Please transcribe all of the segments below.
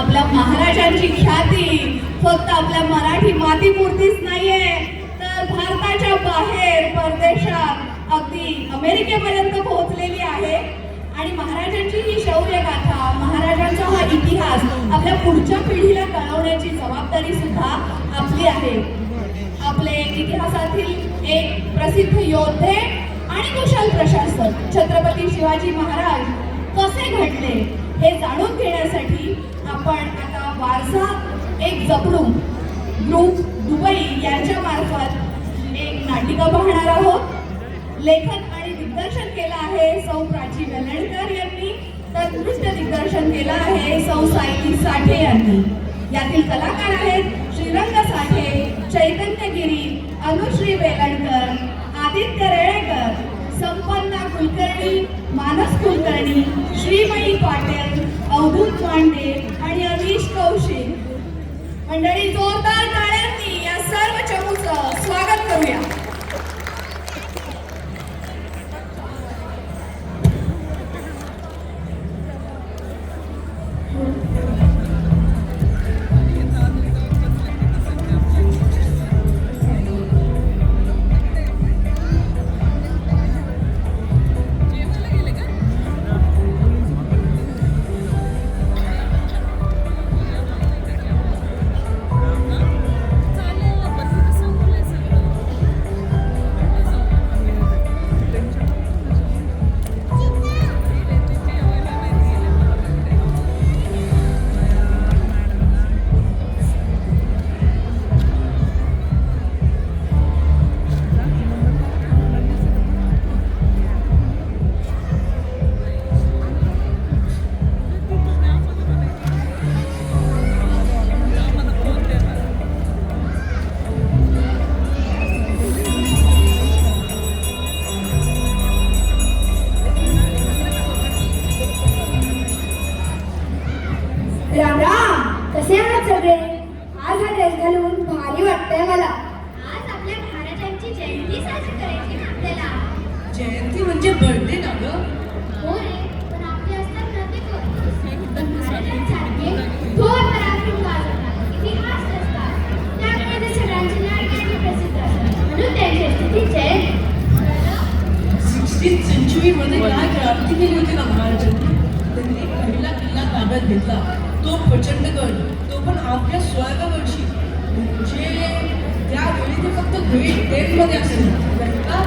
आपल्या महाराजांची ख्याती फक्त आपल्या मराठी मातीपुरतीच नाहीये, तर भारताच्या बाहेर परदेशात अगदी अमेरिकेपर्यंत पोहोचलेली आहे. आणि महाराजांची ही शौर्य गाथा, महाराजांचा हा इतिहास आपल्या पुढच्या पिढीला कळवण्याची जबाबदारी सुद्धा आपली आहे. आपले इतिहासातील एक प्रसिद्ध योद्धे आणि कुशल प्रशासक छत्रपती शिवाजी महाराज कसे घडले हे जाणून घेण्यासाठी आपण आता वारसा एक जपणूक ग्रुप दुबई यांच्या मार्फत एक नाटिका पाहणार आहोत. लेखन आणि दिग्दर्शन केलं आहे सौ प्राची वेलणकर यांनी, तर नृत्य दिग्दर्शन केलं आहे सौ सायली साठे यांनी. यातील कलाकार आहेत श्रीरंग साठे, चैतन्य गिरी, अनुश्री वेलणकर, आदित्य रेळेकर, संपन्ना कुलकर्णी, मानस कुलकर्णी, श्रीमयी पाटील, अवधूत मांडे आणि अनिश कौशिक. मंडळी, जोरदार टाळ्यांनी या सर्व चमूचं स्वागत करूया. राम राम, कसे आहात सगळे? आज हा ड्रेस घालून भारी वाटतंय मला. आज आपल्या महाराजांची जयंती साजरी करायची ना आपल्याला. जयंती म्हणजे बर्थडे ना ग? हो रे, पण आपले असतात ना ते पण महाराजांसारखे थोर पराक्रम गाजवतात, इतिहास असतात. त्यामुळे ते सगळ्यांची लाडकी आणि प्रसिद्ध असतात, म्हणून त्यांची स्थिती जयंती. 16th century मध्ये काय क्रांती केली होती ना महाराजांनी? त्यांनी पहिला किल्ला ताब्यात घेतला, तो प्रचंडगड, तो पण आपल्या स्वर्गावरची. म्हणजे त्यावेळी ते फक्त ग्रेड 10 मध्ये असेल नाही का?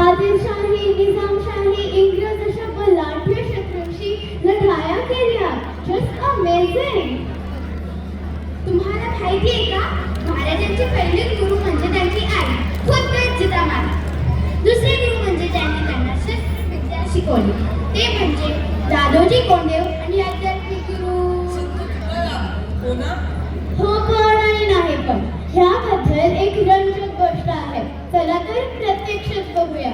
आदिलशाही, निजामशाही, इंग्रज अशा बलाढ्य शत्रूंशी लढाया केल्या. Just amazing. तुम्हाला माहिती आहे का, महाराजांचे पहिले गुरु म्हणजे त्यांची आई खुद्द जिजामाता. दुसरे गुरु म्हणजे ज्यांनी त्यांना शस्त्रविद्या शिकवली ते म्हणजे दादोजी कोंडदेव आणि आध्यात्मिक गुरु हो ना? हो, पण आणि नाही पण ह्याबद्दल एक रंजक गोष्ट आहे. चला तर प्रत्यक्षात बघूया.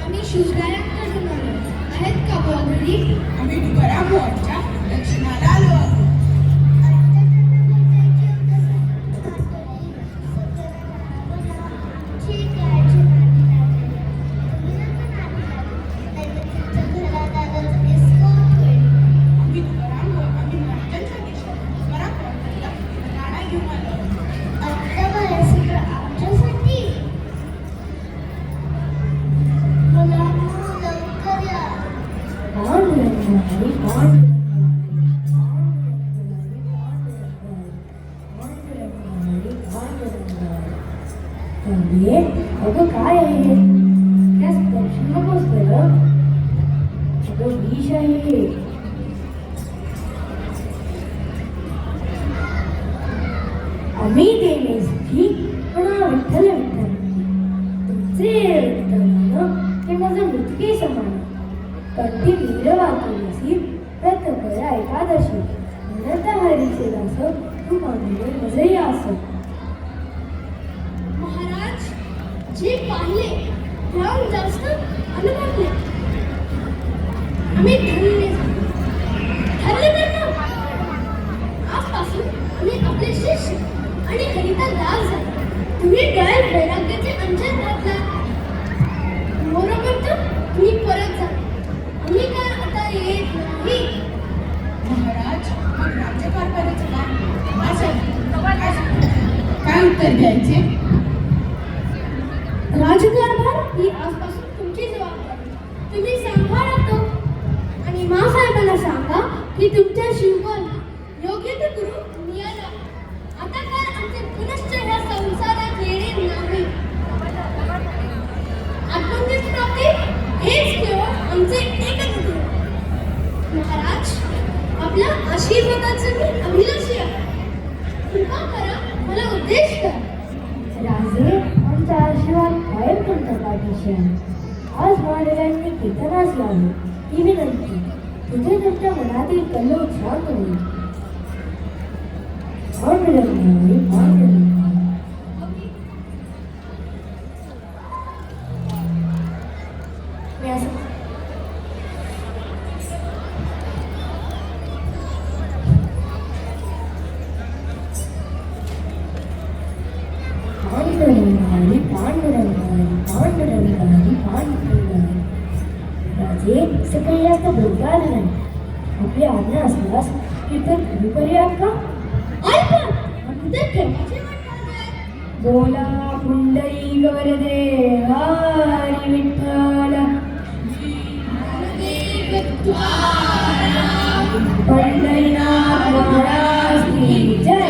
आम्ही शिवरायांकडून आलो. आहेत का बुवा घरी? आम्ही तुकाराम बुवांच्या दक्षिणाला आलो आहोत. आम्ही तुकाराम बुवा, आम्ही महाराजांच्या देशात तुकाराम बुवांना राणा घेऊन आलो आहोत. अगं काय आहे? त्या स्पर्श नकोस बरं. अगं विष आहे. आम्ही देण्यासाठी पण विठ्ठल विठ्ठल तुमचे विठ्ठलानं ते माझं मृतके समान. कंठी वीर वाचून प्रत करा एकादशी. तुम्ही काय वैराग्याचे अंजन घातला. बरोबर तर तुम्ही परत जा. आम्ही काय आता येत नाही. महाराज मग राज्यकारभाराचं काय उत्तर द्यायचे? राजकारभार ही आजपासून तुमची जबाबदारी. तुम्ही सांभाळा तो. आणि मासाहेबांना सांगा की तुमच्या शिवबल योग्य ते करू नियाला. आता काय आमचे पुनश्च ह्या संसारात येणे नाही. आत्मनिर्भर प्राप्ती हेच केवळ आमचे एकच ध्येय. महाराज आपल्या आशीर्वादाचं मी अभिलाषी आहे. कृपा करा मला उपदेश करा. राजे आमचा आशीर्वाद कायम तुमच्या पाठीशी आहे. आज महाराजांनी कीर्तनास लावले ही विनंती तिथे तुमच्या मनातील कल्लोळ शांत होईल. पांडुरंगारी पांडुरंगारी मी असं पांडुरंगारी पांडुरंगारी पांडुरंगारी पांडुरंगारी. राजे सकाळी जास्त बोलता आलं नाही. आपली आज्ञा असल्यास कीर्तन सुरू करूयात का? बोला पुंडरी वरदे हरी विठ्ठल. पंढरीनाथ महाराज की जय.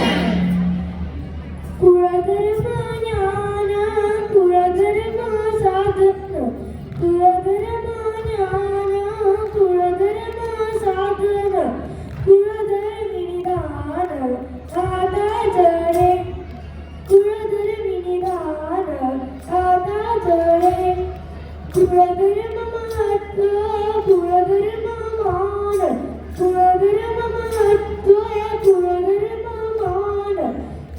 कुळधर्म ज्ञान कुळधर्म साधन कुळधर्म ज्ञान कुळधर्म साधन कुळधर्म निदान आता जडे कुळधर्म निदान आता जडे. कुळधर्म महत्व कुळधर्म मान कुळधर्म महत्व कुळधर्म मान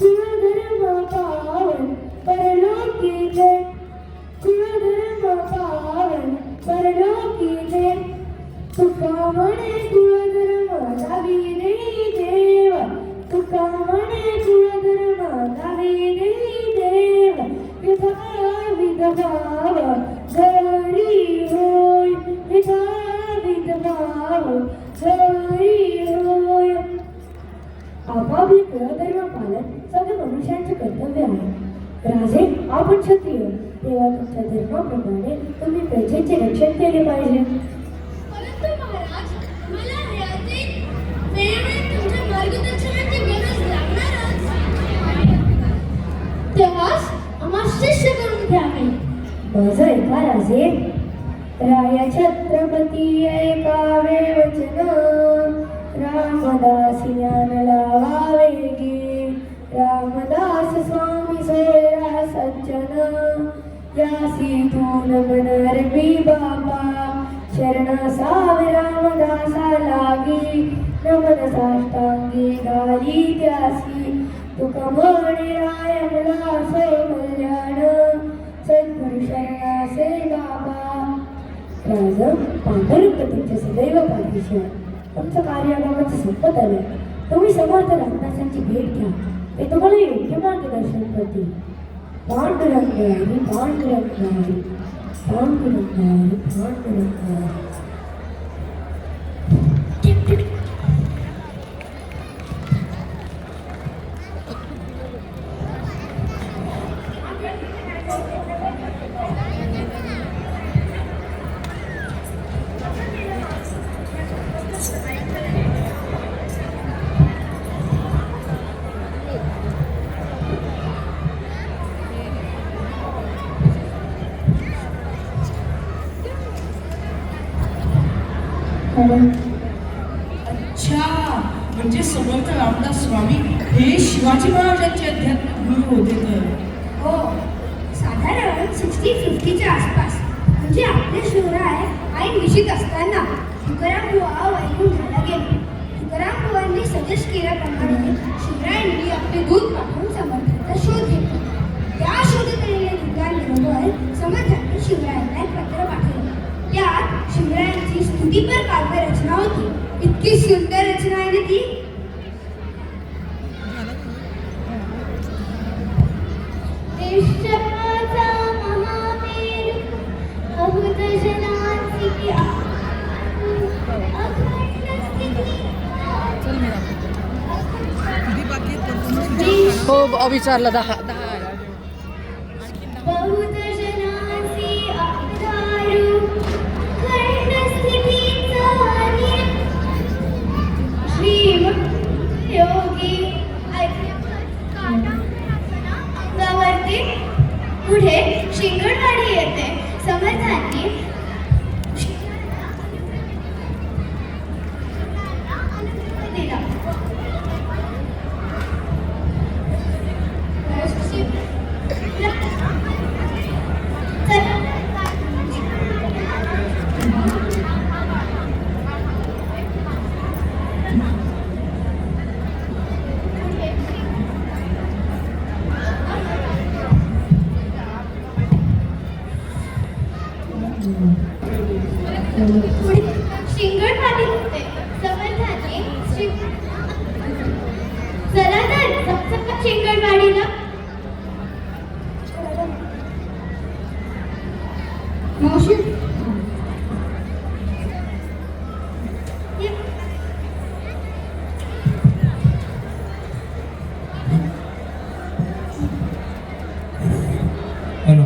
कुळधर्म पावन परलोकी जय. कुळधर्म पावन परलोकी जय. तुका म्हणे कुळधर्म लावी देई देव. तुका म्हणे कुळधर्म लावी देई देव. विधा विधभाव घरी होय. विधा विधभाव घरी होय. आपापले कुळधर्म पालन सगळे मनुष्यांचे कर्तव्य आहे. राजे आपण क्षत्रिय तेव्हा तुमच्या धर्माप्रमाणे तुम्ही प्रजेचे रक्षण केले पाहिजे. परंतु महाराज मला वेळोवेळी तुमच्या मार्गदर्शनाची गरज लागणारच. तेव्हाच आम्हाला शिष्य करून घ्यावे. माझं ऐका राजे. राया छत्रपती ऐकावे वचन. रामदास ज्ञान लावावे गे. रामदास स्वामी सोया सज्जन. यासी तून मनरबी बाबा. शरण सावे रामदासा लागी. नमन साष्टांगी घाली त्यासी. तुका म्हणे राय मला सोय कल्याण. सद्गुरु शरणासे बाबा. राज पांडुरंग तुमच्या सदैव पाठीशी आहे. तुमचं कार्यागावाचं संपत आलं. तुम्ही समर्थ रामदासांची भेट घ्या. ते तुम्हाला योग्य मार्गदर्शन करतील. पांडुरंगारी पांडुरंगारी पांडुरंगारी पांडुरंगारी. अच्छा, म्हणजे समर्थ रामदास स्वामी हे शिवाजी महाराजांचे अध्यात्मिक गुरु होते तर. हो, साधारण 60-50च्या आसपास. म्हणजे आपले शिवराय ऐन विशीत असताना तुकाराम बुवा वैकुंठाला गेले. तुकाराम बुवांनी सजेस्ट केल्याप्रमाणे शिवरायांनी आपले दूत पाठवून समर्थांचा शोध घेतला. त्या शोधत आलेल्या दूतांबरोबर समर्थांनी शिवरायांना एक पत्र पाठवलं. त्यात शिवरायांची स्तुतीपर काव्य रचना होती. इतकी सुंदर रचना आहे ना ती. देश हो विचारलं 10 बहुत जनांसी अवतारू खंडस्थितीचा श्रीम योगी अंगावरती पुढे शिंगणवाडी येते. समर्थांनी दिला. शिंगणवाडी होते. समर्थांनी चला तर सबसकट शिंगणवाडीला. मावशी हॅलो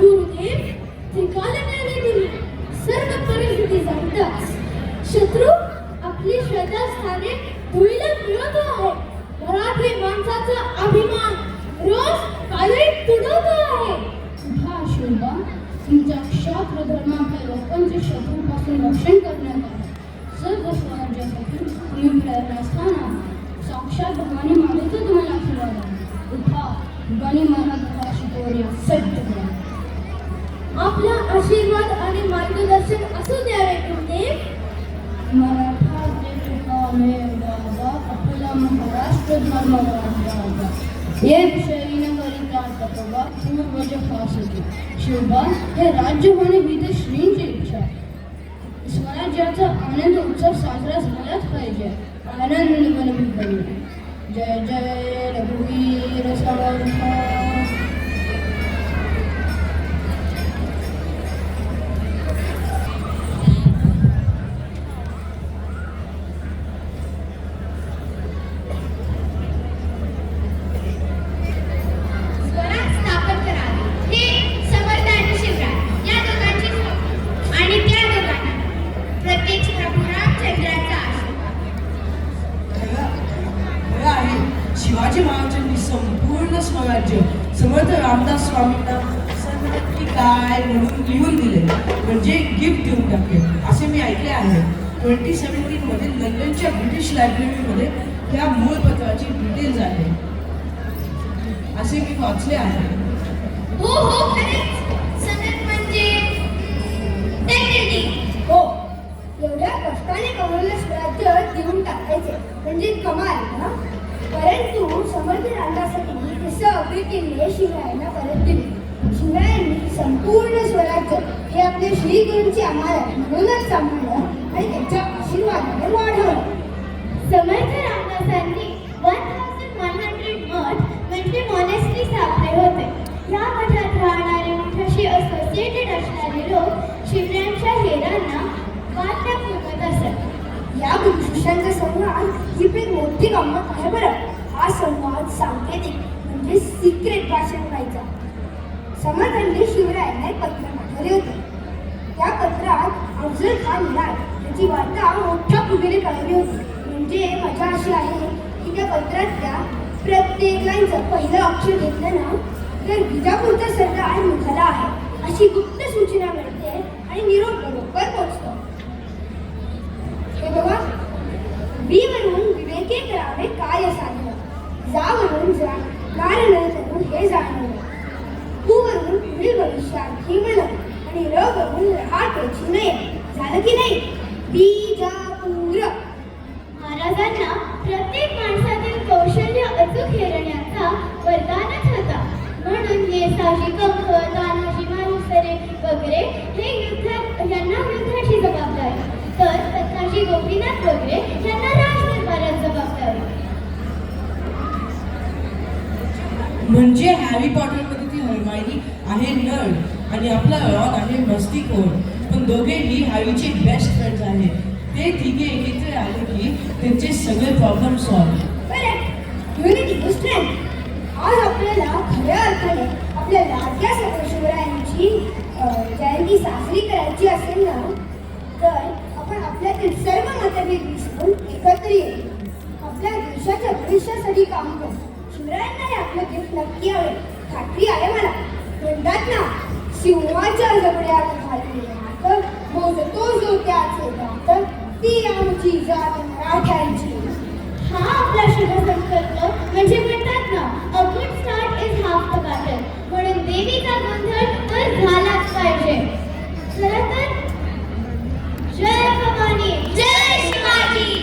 गुरुदेव त्रिकालज्ञानी दिली. सर्व परिस्थिती जाणताच शत्रू आपली श्रद्धास्थाने धुळीला मिळवतो आहे. मराठी माणसाचा अभिमान रोज काळी तुडवतो आहे. हा शोभा तुमच्या क्षात्र धर्माच्या लोकांचे शत्रूपासून रक्षण करण्यात आहे. सर्व स्वराज्यासाठी तुम्ही प्रेरणा असताना साक्षात भवानी मातेचं तुम्हाला आशीर्वाद आहे. उठा गणी मराठा शिकवण्या सज्ज करा. आपला आशीर्वाद आणि मार्गदर्शन असू द्यावे गुरुदेव. मराठा देशकामे बाबा आपला महाराष्ट्र धर्म राजा हे विषयी न करिता तपवा पूर्वज फासती. शिवबा हे राज्य होणे ही तर श्रींची इच्छा. स्वराज्याचा आनंद उत्सव साजरा झालाच पाहिजे. आनंद मनवी करूया. जय जय रघुवीर समर्थ. स्वराज स्थापन करावे हे समर्थ आणि शिवराज या दोघांची आणि त्या दोघांना प्रत्येक प्रभू रामचंद्राचा आशीर्वाद. खरं आहे, शिवाजी महाराजांनी संपूर्ण स्वराज्य समर्थ रामदास स्वामींना सन्मानित काय म्हणून लिहून दिले, म्हणजे गिफ्ट देऊन टाकले असे मी ऐकले आहे. 2017 मध्ये लंडनच्या ब्रिटिश लायब्ररीमध्ये त्या मूळ पत्राची डिटेल्स आहे असे मी वाचले आहे. हो हो खरेच सनद म्हणजे टेक्निक. हो एवढ्या कष्टाने कमवलेलं स्वराज्य देऊन टाकायचे म्हणजे कमाल ना. परंतु समर्थ रामदासांनी ते सगळे किल्ले शिवरायांना परत दिले. शिवरायांनी संपूर्ण स्वराज्य हे आपल्या श्रीगुरूंची अमानत म्हणूनच सांभाळलं आणि त्यांच्या आशीर्वादाने वाढवलं. समर्थ रामदासांनी 1100 मठ म्हणजे मॉनेस्ट्री स्थापले होते. या मठात राहणारे मठाशी असोसिएटेड असणारे लोक शिवरायांच्या हेरांना वाटण्या पुरवत असत. या गुरुशिष्यांचा संवाद ही एक मोठी गंमत आहे बरं. हा संवाद सांकेतिक म्हणजे सिक्रेट भाषण व्हायचा. समर्थांनी शिवरायांना एक पत्र पाठवले होते. त्या पत्रात अफजल खान याची वार्ता मोठ्या पुढे कळवली होती. म्हणजे मजा अशी आहे की त्या पत्रातल्या प्रत्येक लाईनचं पहिलं अक्षर घेतलं ना तर विजापूरचा सरदार निघाला आहे अशी गुप्त सूचना मिळते आणि निरोप बरोबर पोहोचतो. हे बघा, बी वरून विवेके करावे काय साधलं, जा वरून जाणार करून हे जाणवलं, तू वरून पुढील भविष्यात ही म्हणलं आणि र वरून रहाटेची नये. झालं की नाही? बीजापूर. महाराजांना प्रत्येक माणसातील कौशल्य अचूक हेरण्याचा वरदानच होता. म्हणून नेताजी कंक, तानाजी मालुसरे वगैरे हे यांना युद्धाची जबाबदारी, तर सत्ताजी गोपीनाथ वगैरे यांना राजदरबारात जबाबदारी. म्हणजे हॅरी पॉटरमध्ये ती हरमायनी आहे नर्ड आणि आपला रॉन आहे मस्तीखोर, पण दोघेही हॅरीचे बेस्ट फ्रेंड्स आहेत. ते तिघे एकत्र आले की त्यांचे सगळे प्रॉब्लेम सॉल्व्ह. Unity strength. आज आपल्याला खऱ्या अर्थाने आपल्या लाडक्या शिवरायांची जयंती साजरी करायची असेल ना, तर आपण आपल्यातील सर्व मतभेद विसरून एकत्र येऊ, आपल्या देशाच्या भविष्यासाठी काम करू. शिवरायांना आपलं गिफ्ट नक्की आवडेल, खात्री आहे मला. म्हणतात ना, सिंहाच्या जबड्यात घाललेले हात मोजतो जो त्याचे दात, ती आमची जात मराठ्यांची. हा आपला शुभ संकल्प म्हणजे म्हणतात ना, a good start is half the battle. म्हणून देवीचा गोंधळ तर झालाच पाहिजे. चला तर, जय भवानी, जय शिवाजी.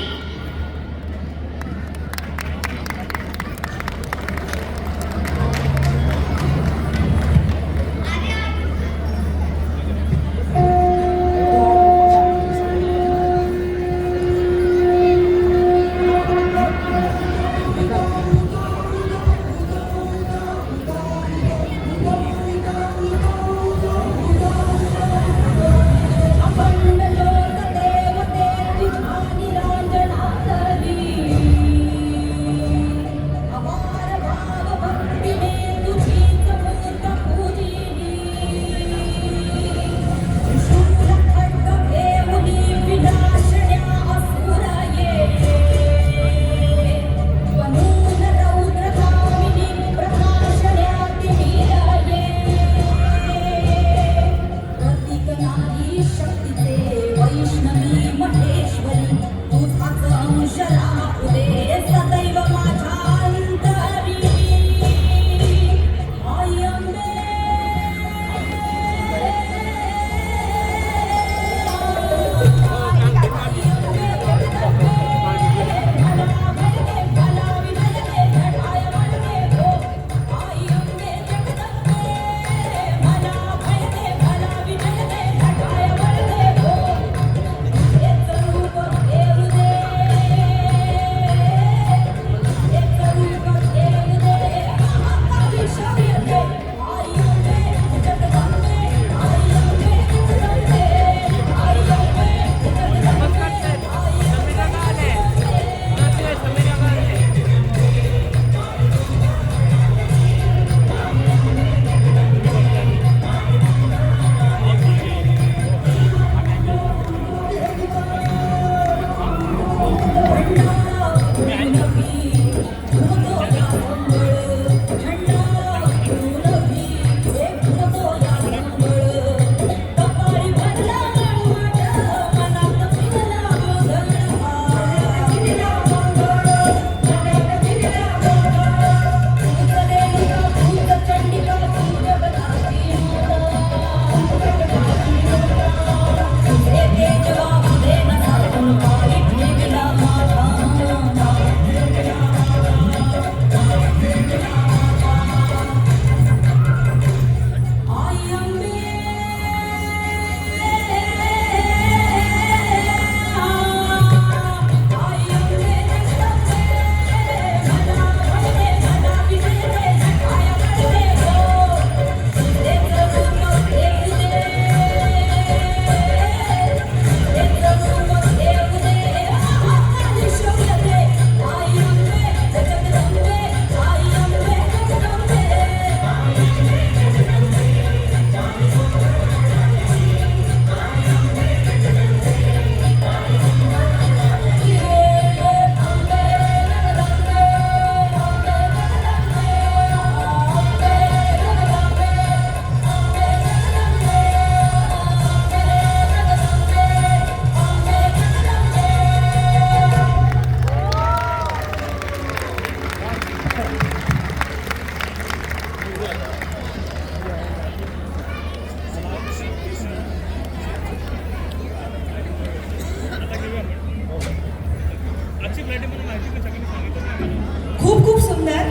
खूप खूप सुंदर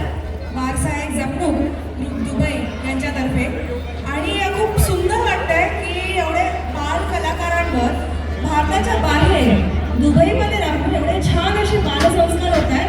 वारसाहेब जपणूक दुबई यांच्यातर्फे. आणि खूप सुंदर वाटतंय की एवढे बाल कलाकारांवर भारताच्या बाहेर दुबईमध्ये राहून एवढे छान असे बालसंस्कार होत आहेत.